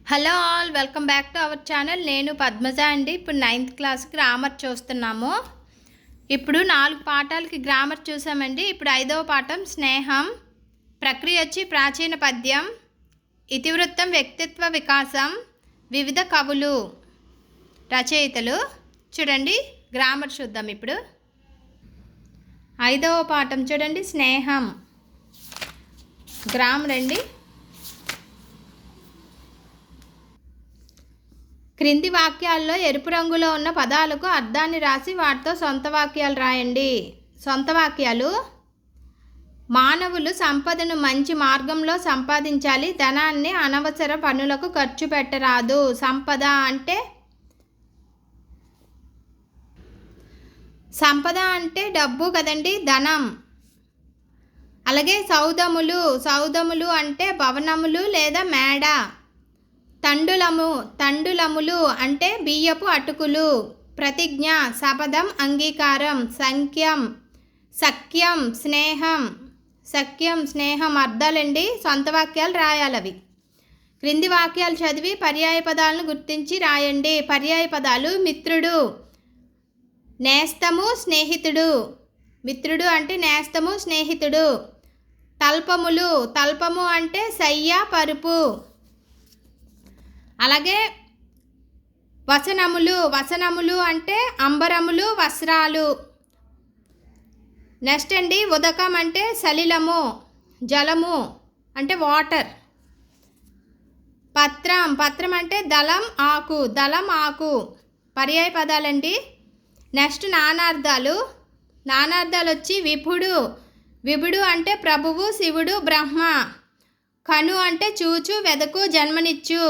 Hello all, welcome back to our channel. నేను పద్మజ అండి. ఇప్పుడు 9th క్లాస్కి గ్రామర్ చూస్తున్నాము. ఇప్పుడు 4 పాఠాలకి గ్రామర్ చూసామండి. ఇప్పుడు 5వ పాఠం స్నేహం. ప్రక్రియ వచ్చి ప్రాచీన పద్యం, ఇతివృత్తం వ్యక్తిత్వ వికాసం, వివిధ కవులు రచయితలు. చూడండి గ్రామర్ చూద్దాం. ఇప్పుడు 5వ పాఠం చూడండి, స్నేహం. గ్రామర్ అండి. క్రింది వాక్యాల్లో ఎరుపు రంగులో ఉన్న పదాలకు అర్థాన్ని రాసి వాటితో సొంత వాక్యాలు రాయండి. సొంత వాక్యాలు: మానవులు సంపదను మంచి మార్గంలో సంపాదించాలి, ధనాన్ని అనవసర పనులకు ఖర్చు పెట్టరాదు. సంపద అంటే డబ్బు కదండి, ధనం. అలాగే సౌధములు అంటే భవనములు లేదా మేడ. తండులములు అంటే బియ్యపు అటుకులు. ప్రతిజ్ఞ, శపథం, అంగీకారం. సఖ్యం, స్నేహం. అర్థాలండి, సొంత వాక్యాలు రాయాలవి. క్రింది వాక్యాలు చదివి పర్యాయ పదాలను గుర్తించి రాయండి. పర్యాయ పదాలు: మిత్రుడు, నేస్తము, స్నేహితుడు. మిత్రుడు అంటే నేస్తము, స్నేహితుడు. తల్పము అంటే శయ్య, పరుపు. అలాగే వసనములు అంటే అంబరములు, వస్త్రాలు. నెక్స్ట్ అండి, ఉదకం అంటే సలిలము, జలము అంటే వాటర్. పత్రం అంటే దళం, ఆకు. పర్యాయ పదాలండి. నెక్స్ట్ నానార్థాలు వచ్చి విభుడు అంటే ప్రభువు, శివుడు, బ్రహ్మ. కను అంటే చూచు, వెదకు, జన్మనిచ్చు.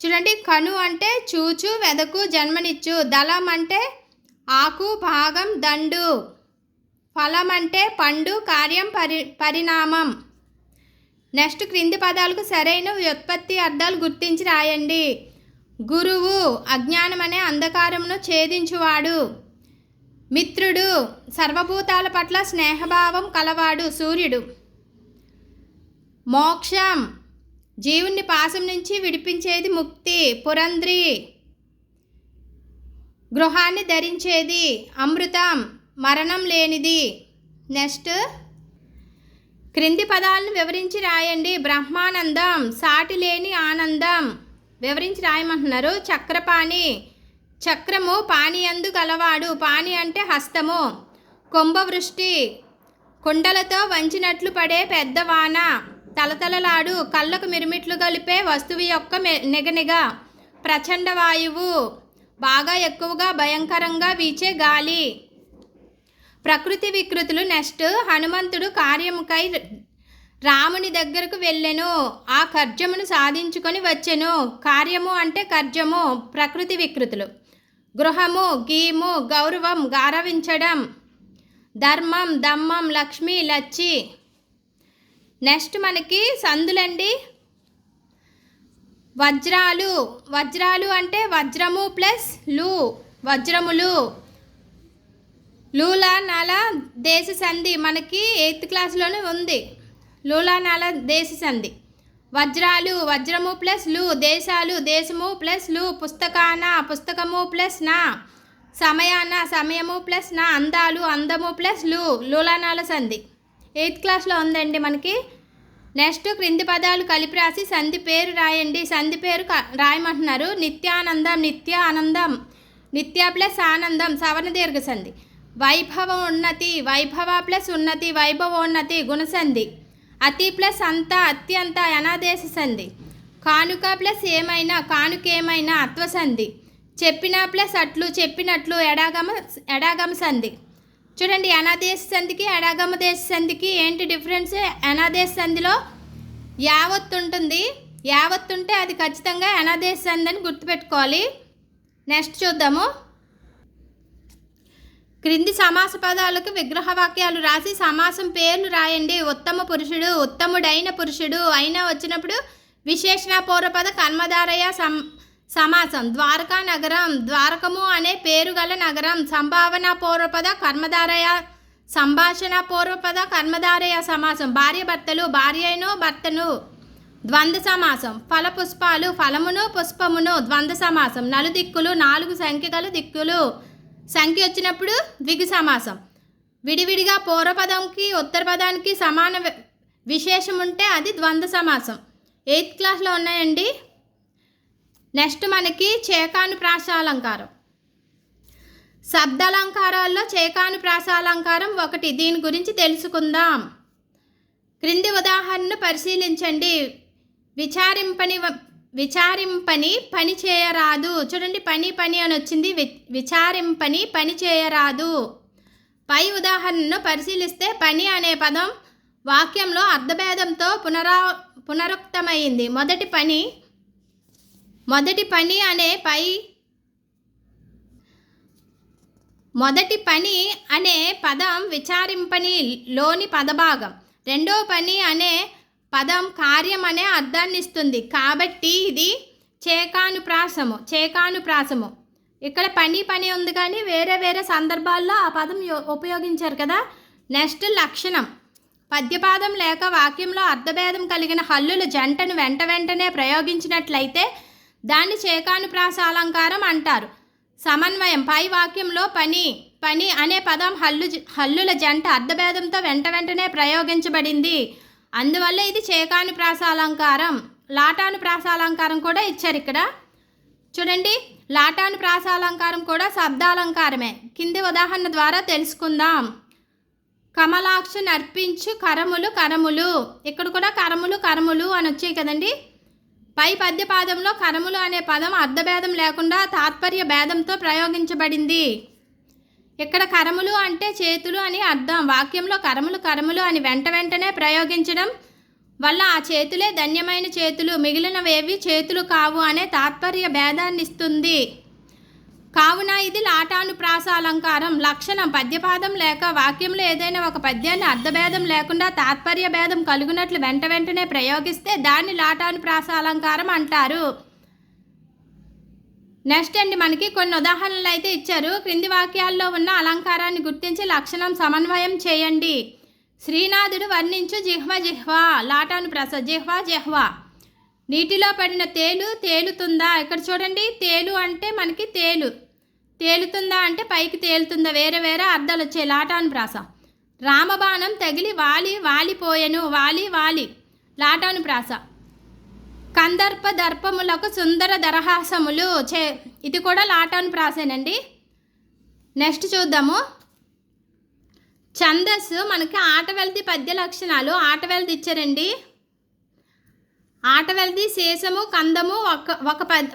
చూడండి, కను అంటే చూచు, వెదకు, జన్మనిచ్చు. దళం అంటే ఆకు, భాగం, దండు. ఫలం అంటే పండు, కార్యం, పరిణామం. నెక్స్ట్ క్రింది పదాలకు సరైన వ్యుత్పత్తి అర్థాలు గుర్తించి రాయండి. గురువు, అజ్ఞానం అనే అంధకారమును ఛేదించువాడు. మిత్రుడు, సర్వభూతాల పట్ల స్నేహభావం కలవాడు, సూర్యుడు. మోక్షం, జీవుని పాశం నుంచి విడిపించేది, ముక్తి, పురంధ్రి. గృహాన్ని ధరించేది. అమృతం, మరణం లేనిది. నెక్స్ట్ క్రింది పదాలను వివరించి రాయండి. బ్రహ్మానందం, సాటి లేని ఆనందం. వివరించి రాయమంటున్నారు. చక్రపాణి, చక్రము పానీయందు గలవాడు. పాని అంటే హస్తము. కుంభవృష్టి, కుండలతో వంచినట్లు పడే పెద్ద వాన. తలతలలాడు, కళ్ళకు మిరుమిట్లు గలిపే వస్తువు యొక్క నిగనిగ. ప్రచండ వాయువు, బాగా ఎక్కువగా భయంకరంగా వీచే గాలి. ప్రకృతి వికృతులు. నెక్స్ట్ హనుమంతుడు కార్యముకై రాముని దగ్గరకు వెళ్ళెను, ఆ కర్జమును సాధించుకొని వచ్చెను. కార్యము అంటే కర్జము. ప్రకృతి వికృతులు. గృహము, గీము, గౌరవం, గౌరవించడం. ధర్మం, దమ్మం, లక్ష్మి, లచ్చి. నెక్స్ట్ మనకి సందులండి. వజ్రాలు అంటే వజ్రము ప్లస్ లు, వజ్రములు. లూలానాల దేశ సంధి మనకి 8th క్లాస్లోనే ఉంది. లూలానాల దేశ సంధి. వజ్రము ప్లస్ లు. దేశాలు, దేశము ప్లస్ లు. పుస్తకము ప్లస్ నా. సమయము ప్లస్ నా. అందము ప్లస్ లు. లూలానాల సంధి 8th క్లాస్లో ఉందండి మనకి. నెక్స్ట్ క్రింది పదాలు కలిపి రాసి సంధి పేరు రాయండి. సంధి పేరు రాయమంటున్నారు. నిత్యానందం, నిత్య ఆనందం. నిత్య ప్లస్ ఆనందం, సవర్ణ దీర్ఘ సంధి. వైభవం, ఉన్నతి. వైభవ ప్లస్ ఉన్నతి, వైభవోన్నతి, గుణసంధి. అతి ప్లస్ అంత, అత్యంత, అనాదేశ సంధి. కానుక ప్లస్ ఏమైనా, కానుకేమైనా, అత్వసంధి. చెప్పిన ప్లస్ అట్లు, చెప్పినట్లు, ఎడాగమ సంధి. చూడండి, అనాదేశ సంధికి ఎడాగమ దేశ సంధికి ఏంటి డిఫరెన్స్? అనాదేశ సంధిలో యావత్తు ఉంటుంది. యావత్తు ఉంటే అది ఖచ్చితంగా అనాదేశ సంధి అని గుర్తుపెట్టుకోవాలి. నెక్స్ట్ చూద్దాము. క్రింది సమాస పదాలకు విగ్రహ వాక్యాలు రాసి సమాసం పేర్లు రాయండి. ఉత్తమ పురుషుడు, ఉత్తముడైన పురుషుడు. అయినా వచ్చినప్పుడు విశేషణ పూర్వపద కర్మధారయ సమాసం. ద్వారకా నగరం, ద్వారకము అనే పేరు గల నగరం. సంభావన పూర్వపద కర్మధారయ సంభాషణ పూర్వపద కర్మధారయ సమాసం. భార్య భర్తలు, భార్యను భర్తను. ద్వంద్వ సమాసం. ఫలపుష్పాలు ఫలమును పుష్పమును ద్వంద్వ సమాసం. నలుదిక్కులు 4 సంఖ్య గల దిక్కులు సంఖ్య వచ్చినప్పుడు ద్విగు సమాసం. విడివిడిగా పూర్వపదంకి ఉత్తర పదానికి సమాన విశేషం ఉంటే అది ద్వంద్వ సమాసం. 8th క్లాస్లో ఉన్నాయండి. నెక్స్ట్ మనకి చేకానుప్రాసాలంకారం. శబ్దాలంకారాల్లో చేకానుప్రాసాలంకారం ఒకటి. దీని గురించి తెలుసుకుందాం. క్రింది ఉదాహరణను పరిశీలించండి. విచారింపని పని చేయరాదు. చూడండి, పని పని అని వచ్చింది. విచారింపని పని చేయరాదు. పై ఉదాహరణను పరిశీలిస్తే పని అనే పదం వాక్యంలో అర్థభేదంతో పునరుక్తమైంది. మొదటి పని అనే పదం విచారింపనిలోని పదభాగం. రెండో పని అనే పదం కార్యం అనే అర్థాన్ని ఇస్తుంది. కాబట్టి ఇది చేకానుప్రాసము. ఇక్కడ పని ఉంది కానీ వేరే వేరే సందర్భాల్లో ఆ పదం ఉపయోగించారు కదా. నెక్స్ట్ లక్షణం. పద్యపాదం లేక వాక్యంలో అర్థభేదం కలిగిన హల్లుల జంటను వెంటనే ప్రయోగించినట్లయితే దాన్ని చేకానుప్రాసాలంకారం అంటారు. సమన్వయం. పై వాక్యంలో పని అనే పదం హల్లుల జంట అర్థభేదంతో వెంటనే ప్రయోగించబడింది. అందువల్ల ఇది చేకానుప్రాసాలంకారం. లాటానుప్రాసాలంకారం కూడా ఇచ్చారు ఇక్కడ. చూడండి, లాటానుప్రాసాలంకారం కూడా శబ్దాలంకారమే. కింది ఉదాహరణ ద్వారా తెలుసుకుందాం. కమలాక్షు నర్పించు కరములు. ఇక్కడ కూడా కరములు అని వచ్చాయి కదండి. పై పద్యపాదంలో కరములు అనే పదం అర్థభేదం లేకుండా తాత్పర్య భేదంతో ప్రయోగించబడింది. ఇక్కడ కరములు అంటే చేతులు అని అర్థం. వాక్యంలో కరములు అని వెంటనే ప్రయోగించడం వల్ల ఆ చేతులే ధన్యమైన చేతులు, మిగిలినవేవి చేతులు కావు అనే తాత్పర్య భేదాన్ని ఇస్తుంది. కావున ఇది లాటానుప్రాసాలంకారం. లక్షణం. పద్యపాదం లేక వాక్యంలో ఏదైనా ఒక పద్యాన్ని అర్థభేదం లేకుండా తాత్పర్య భేదం కలుగునట్లు వెంటనే ప్రయోగిస్తే దాన్ని లాటానుప్రాసాలంకారం అంటారు. నెక్స్ట్ అండి, మనకి కొన్ని ఉదాహరణలు అయితే ఇచ్చారు. క్రింది వాక్యాల్లో ఉన్న అలంకారాన్ని గుర్తించి లక్షణం సమన్వయం చేయండి. శ్రీనాథుడు వర్ణించు జిహ్వ. లాటానుప్రాస. జిహ్వ. నీటిలో పడిన తేలుతుందా. ఇక్కడ చూడండి, తేలు అంటే మనకి తేలుతుందా అంటే పైకి తేలుతుందా. వేరే వేరే అర్థాలు వచ్చాయి. లాటానుప్రాస. రామబాణం తగిలి వాలిపోయెను. వాలి. లాటానుప్రాస. కందర్ప దర్పములకు సుందర దరహాసములు. ఇది కూడా లాటానుప్రాసేనండి. నెక్స్ట్ చూద్దాము. ఛందస్సు. మనకి ఆటవెల్ది పద్య లక్షణాలు. ఆటవెల్ది ఇచ్చారండి. ఆటవెల్ది శేషము కందము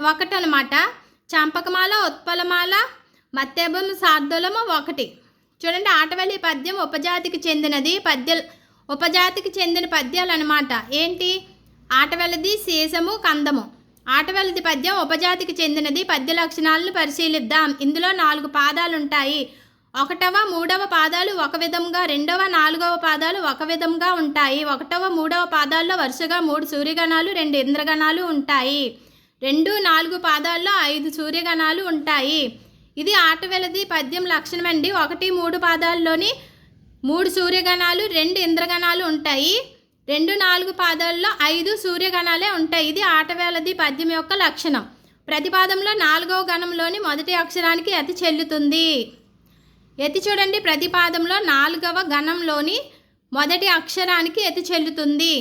ఒకటనమాట. చంపకమాల ఉత్పలమాల మత్తేబము సార్ధులము ఒకటి. చూడండి, ఆటవెల్లి పద్యం ఉపజాతికి చెందిన పద్యాలు అనమాట. ఏంటి? ఆటవెల్లిది శేషము కందము. ఆటవెల్లిది పద్యం ఉపజాతికి చెందినది. పద్య లక్షణాలను పరిశీలిద్దాం. ఇందులో 4 పాదాలు ఉంటాయి. 1వ 3వ పాదాలు ఒక విధంగా, 2వ 4వ పాదాలు ఒక విధంగా ఉంటాయి. 1వ 3వ పాదాల్లో వరుసగా 3 సూర్యగణాలు 2 ఇంద్రగణాలు ఉంటాయి. 2, 4 పాదాల్లో 5 సూర్యగణాలు ఉంటాయి. ఇది ఆటవెల్లిది పద్యం లక్షణమండి. 1, 3 పాదాల్లోని 3 సూర్యగణాలు 2 ఇంద్రగణాలు ఉంటాయి. 2, 4 పాదాల్లో 5 సూర్యగణాలే ఉంటాయి. ఇది ఆటవెల్లిది పద్యం యొక్క లక్షణం. ప్రతిపాదంలో 4వ గణంలోని మొదటి అక్షరానికి యతి చెల్లుతుంది. యతి చూడండి, ప్రతిపాదంలో 4వ గణంలోని మొదటి అక్షరానికి యతి చెల్లుతుంది.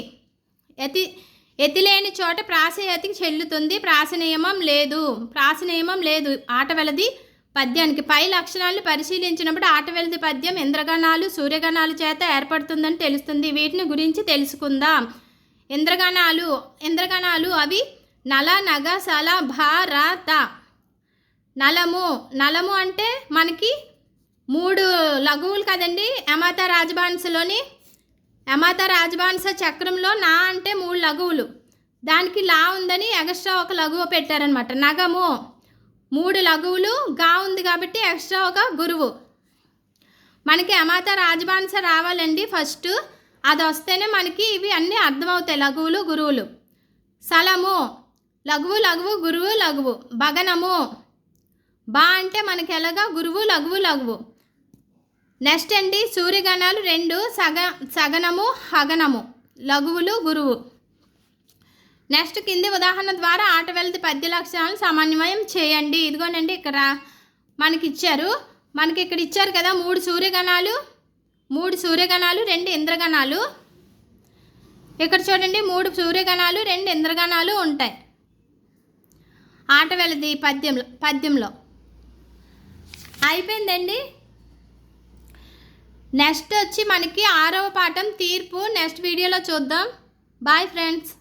యతి లేని చోట ప్రాసయతికి చెల్లుతుంది. ప్రాసనియమం లేదు ఆటవెల్లిది పద్యానికి. పై లక్షణాలను పరిశీలించినప్పుడు ఆటవెల్లిది పద్యం ఇంద్రగణాలు సూర్యగణాలు చేత ఏర్పడుతుందని తెలుస్తుంది. వీటిని గురించి తెలుసుకుందాం. ఇంద్రగణాలు అవి నల, నగ, సల, భ, ర, త. నలము అంటే మనకి 3 లఘువులు కదండి. యమాత రాజబాన్స చక్రంలో నా అంటే 3 లఘువులు. దానికి లా ఉందని ఎక్స్ట్రా ఒక లఘువు పెట్టారనమాట. నగము 3 లఘువులు, గా ఉంది కాబట్టి ఎక్స్ట్రా ఒక గురువు. మనకి యమాత రాజబాన్స రావాలండి ఫస్ట్. అది వస్తేనే మనకి ఇవి అన్నీ అర్థమవుతాయి, లఘువులు గురువులు. సలము లఘువు గురువు లఘువు. భగనము బా అంటే మనకి ఎలాగా గురువు లఘువు. నెక్స్ట్ అండి, సూర్యగణాలు 2 సగనము హగనము లఘువులు గురువు. నెక్స్ట్ కింది ఉదాహరణ ద్వారా ఆటవెలది పద్య లక్షణాలను సమన్వయం చేయండి. ఇదిగోనండి ఇక్కడ మనకి ఇచ్చారు. మనకి ఇక్కడ ఇచ్చారు కదా 3 సూర్యగణాలు 2 ఇంద్రగణాలు. ఇక్కడ చూడండి 3 సూర్యగణాలు 2 ఇంద్రగణాలు ఉంటాయి ఆటవెలది పద్యంలో. అయిపోయిందండి. నెక్స్ట్ వచ్చి మనకి 6వ పాఠం తీర్పు నెక్స్ట్ వీడియోలో చూద్దాం. Bye friends.